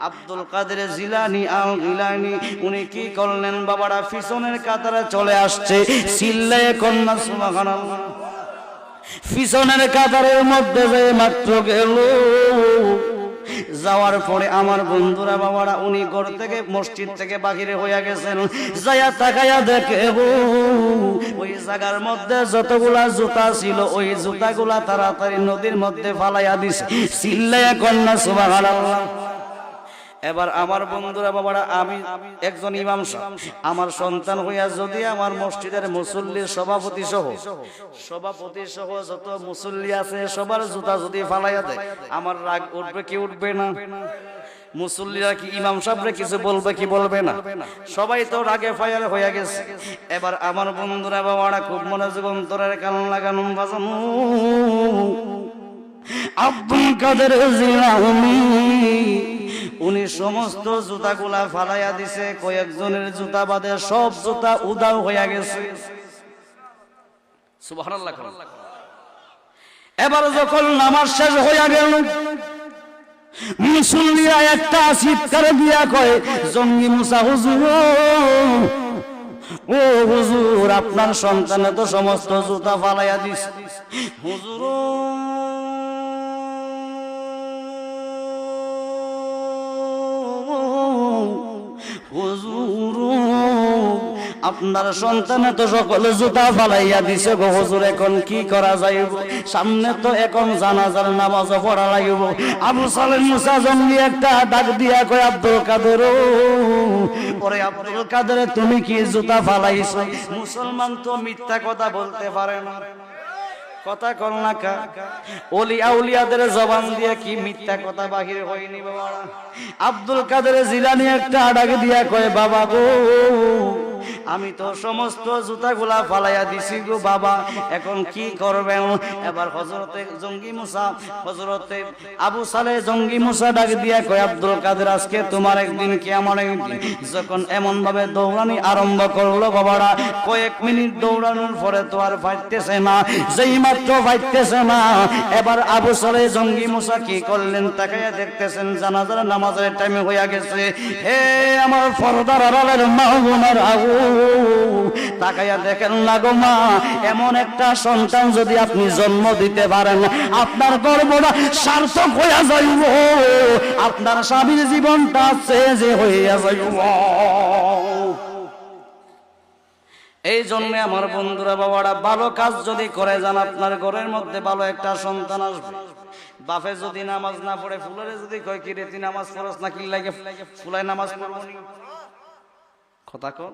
আব্দুল কাদের জিলানী আল গিলানী উনি কি করলেন বাবারা, পিছনের কাতারে চলে আসছে, চিল্লায়ে কন্যা সুবহানাল্লাহ। পিছনের কাতারের মধ্যে যে মাত্র গেল, যাওয়ার পরে আমার বন্ধুরা বাবারা উনি ঘর থেকে মসজিদ থেকে বাহিরে হইয়া গেছেন, যাইয়া তাকাইয়া দেখে ওই জায়গার মধ্যে যতগুলা জুতা ছিল ওই জুতাগুলা তাড়াতাড়ি নদীর মধ্যে ফালাইয়া দিছে, চিল্লাইয়া কন্যা সুবহানাল্লাহ। এবার আমার বন্ধুরা বাবারা, আমি একজন ইমাম সাহেব, আমার সন্তান হইয়া যদি আমার মসজিদের মুসল্লির সভাপতি সহ যত মুসল্লি আছে সবার জুতা যদি ফালাইয়া দেয়, আমার রাগ উঠবে কি উঠবে না? মুসল্লিরা কি ইমাম সাহেবরে কিছু বলবে কি বলবে না? সবাই তো রাগে ফায়ার হয়ে গেছে। এবার আমার বন্ধুরা বাবারা খুব মনোযোগ অন্তরের কান লাগানো বাজানো, আব্দুল কাদের জিলানী উনি সমস্ত জুতাগুলা ফালাইয়া দিছে, কয়েকজনের জুতা বাদে সব জুতা উদাও হইয়া গেছে। সুবহানাল্লাহ। এবার যখন নামাজ শেষ হইয়া গেল, মুসল্লিরা একটা চিৎকার দিয়া কয়, জঙ্গি মুসা হুজুর, ও হুজুর আপনার সন্তানে তো সমস্ত জুতা ফালাইয়া দিছে। হুজুর হুজুর আপনার সন্তানে তো সকলে জুতা ফালাইয়া দিছে গো হুজুর, এখন কি করা যাইব? সামনে তো এখন জানাজার নামাজও পড়া লাগিব। আবু সালেম মুসা জঙ্গি একটা ডাক দিয়া কয়, আব্দুল কাদের, পরে আব্দুল কাদের তুমি কি জুতা ফালাইছো? মুসলমান তো মিথ্যা কথা বলতে পারে না, কথা কর না কা? ওলি আউলিয়াদের জবান দিয়ে কি মিথ্যা কথা বাহির হয়নি বাবারা? আব্দুল কাদের জিলানী একটা ডাক দিয়া কয়, বাবা গো আমি তো সমস্ত জুতাগুলা ফালাইয়া দিছি গো বাবা, এখন কি করবেন? এবার হযরতে জঙ্গি মুসা, হযরতে আবু সালেহ জঙ্গি মুসা ডাক দিয়া কয়, আব্দুল কাদের আজকে তোমার একদিন কি আমার একদিন। যখন এমন ভাবে দৌড়ানি আরম্ভ করলো বাবারা, কয়েক মিনিট দৌড়ানোর পরে তো আর ফাইতেছে না, যেই মাত্র ফাইতেছে না, এবার আবু সালেহ জঙ্গি মুসা কি করলেন, তাকাইয়া দেখতেছেন জানাজার নামাজের টাইম হইয়া গেছে। হে আমার পর্দার আড়ালের মা বোনের আগু, তাকাইয়া দেখেন না গো মা, এমন একটা সন্তান যদি আপনি জন্ম দিতে পারেন, আপনার গর্বটা সার্থক হইয়া যাইব, আপনার স্বামীর জীবনটা চেঞ্জ হইয়া যাইব। এই জন্য আমার বন্ধুরা বাবারা, ভালো কাজ যদি করে যান, আপনার ঘরের মধ্যে ভালো একটা সন্তান আসবে। বাপে যদি নামাজ না পড়ে, ফুলারে যদি কয় কি রে তুই নামাজ পড়স না, কি লাগে ফুলায় নামাজ পড়বো কথা কো।